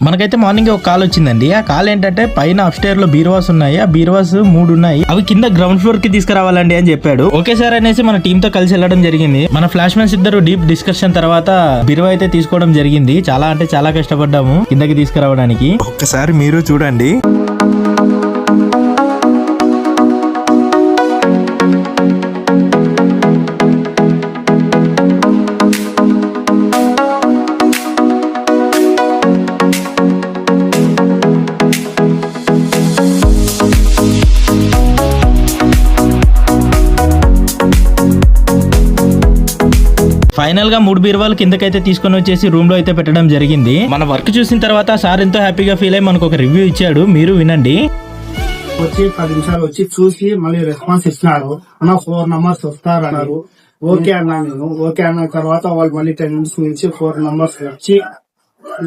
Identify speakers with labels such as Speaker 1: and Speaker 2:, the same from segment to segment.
Speaker 1: మనకైతే మార్నింగ్ ఒక కాల్ వచ్చిందండి. ఆ కాల్ ఏంటంటే పైన అప్స్టేర్ లో బీరువాస్ ఉన్నాయి, ఆ బీరువాస్ 3 ఉన్నాయి, అవి కింద గ్రౌండ్ ఫ్లోర్ కి తీసుకురావాలండి అని చెప్పాడు. ఓకే సార్ అనేసి మన టీమ్ తో కలిసి వెళ్ళడం జరిగింది. మన ఫ్లాష్ మ్యాన్స్ ఇద్దరు డీప్ డిస్కషన్ తర్వాత బీరువా అయితే తీసుకోవడం జరిగింది. చాలా అంటే చాలా కష్టపడ్డాము కిందకి తీసుకురావడానికి. ఒక్కసారి మీరు చూడండి. ఫైనల్ గా 3 బీరువాలు కిందకైతే తీసుకొని వచ్చేసి రూమ్ లో అయితే పెట్టడం జరిగింది. మన వర్క్ చూసిన తర్వాత సార్ ఎంతో హ్యాపీగా ఫీల్ అయ్యి మనకు ఒక రివ్యూ ఇచ్చాడు, మీరు వినండి.
Speaker 2: వచ్చి 10 నిమిషాలు వచ్చి చూసి మళ్ళీ రెస్పాన్స్ ఇస్తున్నారు. అన్న 4 నంబర్స్ వస్తారన్నారు. ఓకే అన్నా నేను. ఓకే అన్న తర్వాత వాళ్ళు మళ్ళీ 10 మినిట్స్ నుంచి 4 నంబర్స్ వచ్చి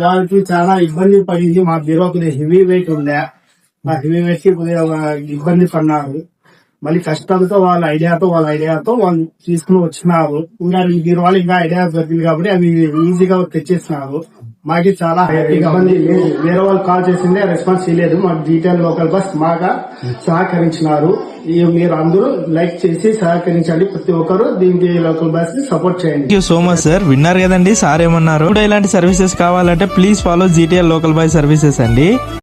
Speaker 2: వాళ్ళకి చాలా ఇబ్బంది పడింది. మా బీరో కొద్దిగా హెవీ వెయిట్ ఉండే, ఆ హెవీ వెయిట్ కి కొద్దిగా ఇబ్బంది పడినారు. మళ్ళీ కష్టంతో వాళ్ళ ఐడియాతో వాళ్ళు తీసుకుని వచ్చినారు. ఇంకా బీరో వాళ్ళు ఇంకా ఐడియా దొరికింది కాబట్టి అవి ఈజీగా తెచ్చేసినారు. మాకి చాలా ఇబ్బంది లేదు. వేరే వాళ్ళు కాల్ చేసిందే రెస్పాన్స్ చేయలేదు. మాకు డీటెయిల్ లోకల్ బస్ బాగా సహకరించినారు. మీరు అందరూ లైక్ చేసి సహకరించండి. ప్రతి ఒక్కరు దీనికి లోకల్ బస్ ని సపోర్ట్ చేయండి.
Speaker 1: Thank you so much sir. విన్నారు కదండి సార్ ఏమన్నారు. ఇలాంటి సర్వీసెస్ కావాలంటే please follow GTL local boy services అండి.